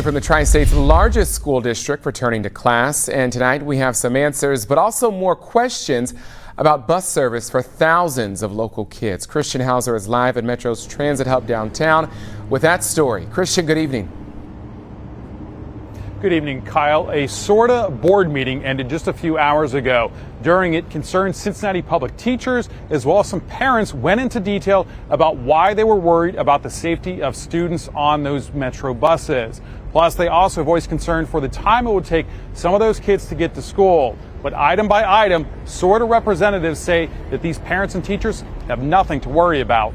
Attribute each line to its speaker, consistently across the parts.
Speaker 1: From the Tri-State's largest school district returning to class, and tonight we have some answers, but also more questions about bus service for thousands of local kids. Christian Hauser is live at Metro's Transit Hub downtown with that story. Christian, good evening.
Speaker 2: Good evening, Kyle. A SORTA board meeting ended just a few hours ago. During it, concerned Cincinnati public teachers as well as some parents went into detail about why they were worried about the safety of students on those Metro buses. Plus, they also voiced concern for the time it would take some of those kids to get to school. But item by item, SORTA representatives say that these parents and teachers have nothing to worry about.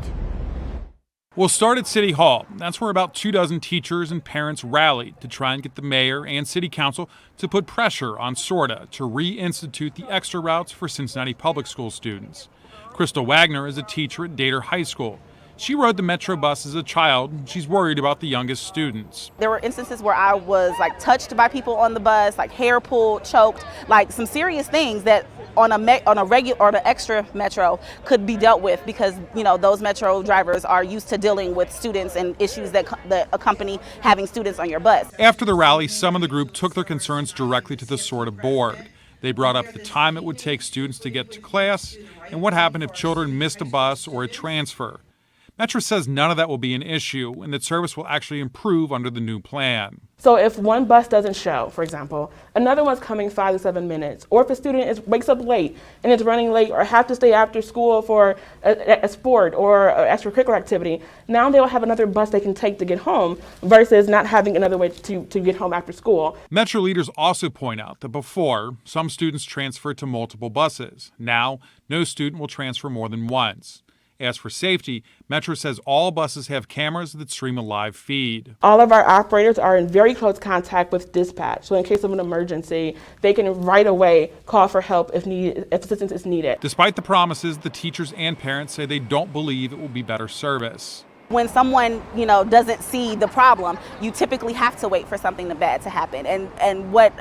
Speaker 2: We'll start at City Hall. That's where about 24 teachers and parents rallied to try and get the mayor and city council to put pressure on SORTA to reinstitute the extra routes for Cincinnati Public School students. Crystal Wagner is a teacher at Dater High School. She rode the Metro bus as a child. She's worried about the youngest students.
Speaker 3: There were instances where I was touched by people on the bus, hair pulled, choked, some serious things that on a regular or the extra Metro could be dealt with because those Metro drivers are used to dealing with students and issues that accompany having students on your bus.
Speaker 2: After the rally, some of the group took their concerns directly to the SORTA board. They brought up the time it would take students to get to class and what happened if children missed a bus or a transfer. Metro says none of that will be an issue and that service will actually improve under the new plan.
Speaker 4: So if one bus doesn't show, for example, another one's coming 5 to 7 minutes, or if a student wakes up late and is running late or have to stay after school for a sport or an extracurricular activity, now they'll have another bus they can take to get home versus not having another way to get home after school.
Speaker 2: Metro leaders also point out that before, some students transferred to multiple buses. Now, no student will transfer more than once. As for safety, Metro says all buses have cameras that stream a live feed.
Speaker 4: All of our operators are in very close contact with dispatch, so in case of an emergency, they can right away call for help if assistance is needed.
Speaker 2: Despite the promises, the teachers and parents say they don't believe it will be better service.
Speaker 3: When someone, doesn't see the problem, you typically have to wait for something bad to happen. And what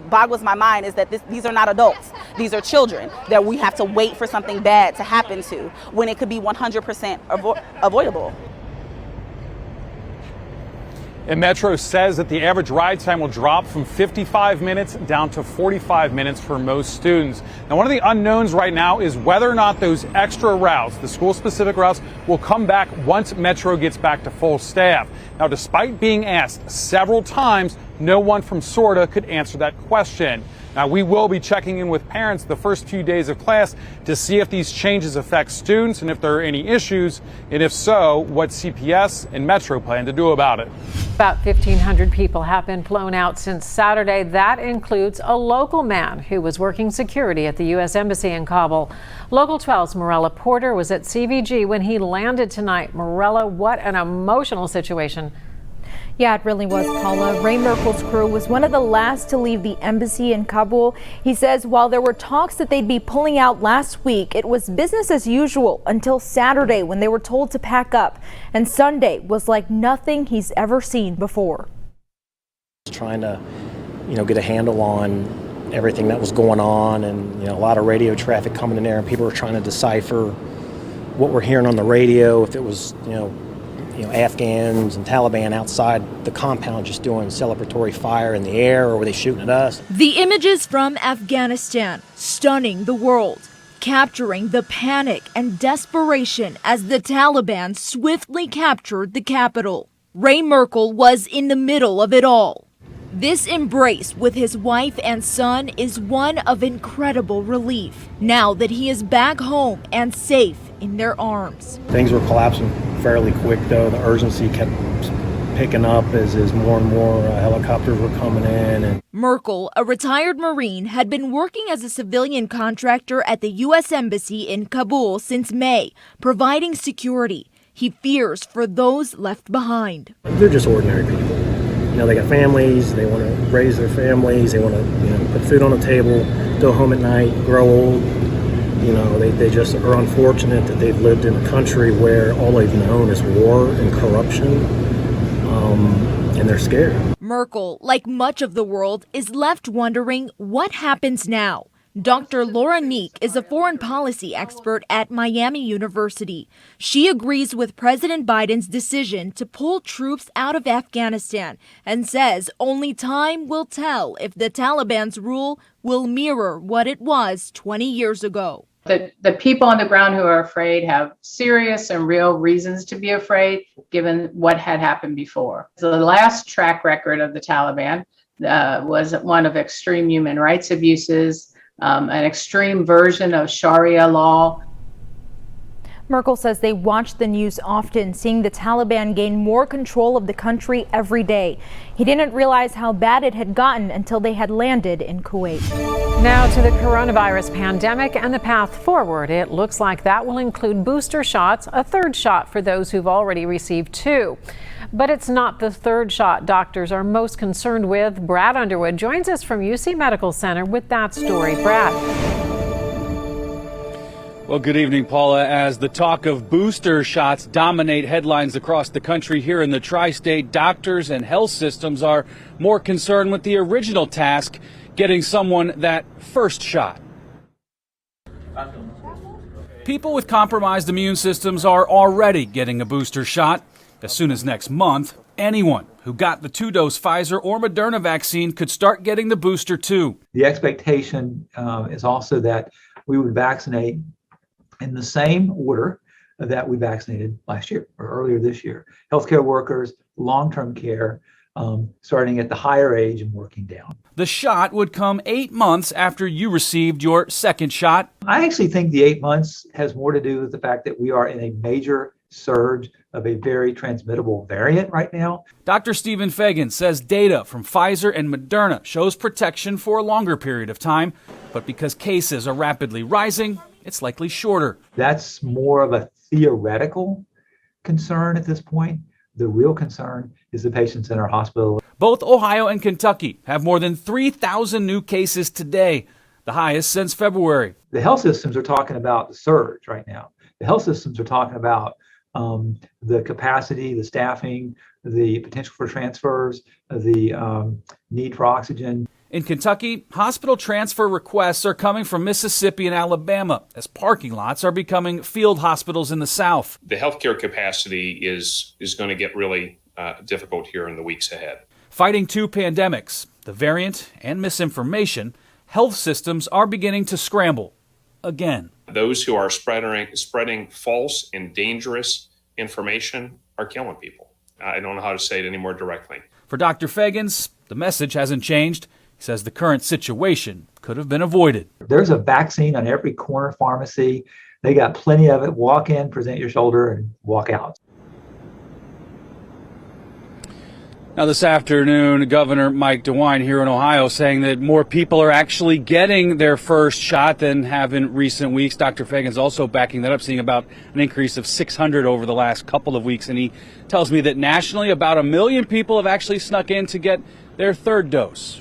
Speaker 3: boggles my mind is that these are not adults. These are children that we have to wait for something bad to happen to when it could be 100% avoidable.
Speaker 2: And Metro says that the average ride time will drop from 55 minutes down to 45 minutes for most students. Now, one of the unknowns right now is whether or not those extra routes, the school-specific routes, will come back once Metro gets back to full staff. Now, despite being asked several times, no one from SORTA could answer that question. Now, we will be checking in with parents the first few days of class to see if these changes affect students and if there are any issues, and if so, what CPS and Metro plan to do about it.
Speaker 5: About 1,500 people have been flown out since Saturday. That includes a local man who was working security at the U.S. Embassy in Kabul. Local 12's Morella Porter was at CVG when he landed tonight. Morella, what an emotional situation.
Speaker 6: Yeah, it really was, Paula. Ray Merkel's crew was one of the last to leave the embassy in Kabul. He says while there were talks that they'd be pulling out last week, it was business as usual until Saturday when they were told to pack up. And Sunday was like nothing he's ever seen before.
Speaker 7: Trying to, get a handle on everything that was going on, and a lot of radio traffic coming in there, and people were trying to decipher what we're hearing on the radio, if it was, Afghans and Taliban outside the compound just doing celebratory fire in the air, or were they shooting at us?
Speaker 8: The images from Afghanistan stunning the world, capturing the panic and desperation as the Taliban swiftly captured the capital. Ray Merkel was in the middle of it all. This embrace with his wife and son is one of incredible relief, now that he is back home and safe in their arms.
Speaker 7: Things were collapsing fairly quick, though. The urgency kept picking up as more and more helicopters were coming in.
Speaker 8: Merkel, a retired Marine, had been working as a civilian contractor at the U.S. Embassy in Kabul since May, providing security. He fears for those left behind.
Speaker 7: They're just ordinary people. They got families, they want to raise their families, they want to put food on the table, go home at night, grow old. They just are unfortunate that they've lived in a country where all they've known is war and corruption, and they're scared.
Speaker 8: Merkel, like much of the world, is left wondering what happens now. Dr. Laura Neek is a foreign policy expert at Miami University. She agrees with President Biden's decision to pull troops out of Afghanistan and says only time will tell if the Taliban's rule will mirror what it was 20 years ago.
Speaker 9: The people on the ground who are afraid have serious and real reasons to be afraid, given what had happened before. The last track record of the Taliban was one of extreme human rights abuses, an extreme version of Sharia law.
Speaker 6: Merkel says they watch the news often, seeing the Taliban gain more control of the country every day. He didn't realize how bad it had gotten until they had landed in Kuwait.
Speaker 5: Now to the coronavirus pandemic and the path forward. It looks like that will include booster shots, a third shot for those who've already received 2. But it's not the third shot doctors are most concerned with. Brad Underwood joins us from UC Medical Center with that story. Brad.
Speaker 10: Well, good evening, Paula. As the talk of booster shots dominate headlines across the country here in the tri-state, doctors and health systems are more concerned with the original task, getting someone that first shot. People with compromised immune systems are already getting a booster shot. As soon as next month, anyone who got the 2-dose Pfizer or Moderna vaccine could start getting the booster too.
Speaker 11: The expectation is also that we would vaccinate in the same order that we vaccinated last year or earlier this year. Healthcare workers, long-term care, starting at the higher age and working down.
Speaker 10: The shot would come 8 months after you received your second shot.
Speaker 11: I actually think the 8 months has more to do with the fact that we are in a major surge of a very transmittable variant right now.
Speaker 10: Dr. Stephen Fagan says data from Pfizer and Moderna shows protection for a longer period of time, but because cases are rapidly rising, it's likely shorter.
Speaker 11: That's more of a theoretical concern at this point. The real concern is the patients in our hospital.
Speaker 10: Both Ohio and Kentucky have more than 3,000 new cases today, the highest since February.
Speaker 11: The health systems are talking about the surge right now. The health systems are talking about the capacity, the staffing, the potential for transfers, the need for oxygen.
Speaker 10: In Kentucky, hospital transfer requests are coming from Mississippi and Alabama as parking lots are becoming field hospitals in the South.
Speaker 12: The healthcare capacity is going to get really difficult here in the weeks ahead.
Speaker 10: Fighting 2 pandemics, the variant and misinformation, health systems are beginning to scramble again.
Speaker 12: Those who are spreading false and dangerous information are killing people. I don't know how to say it any more directly.
Speaker 10: For Dr. Fagans, the message hasn't changed. He says the current situation could have been avoided.
Speaker 11: There's a vaccine on every corner pharmacy. They got plenty of it. Walk in, present your shoulder, and walk out.
Speaker 10: Now this afternoon, Governor Mike DeWine here in Ohio saying that more people are actually getting their first shot than have in recent weeks. Dr. Fagan's also backing that up, seeing about an increase of 600 over the last couple of weeks. And he tells me that nationally, about 1 million people have actually snuck in to get their third dose.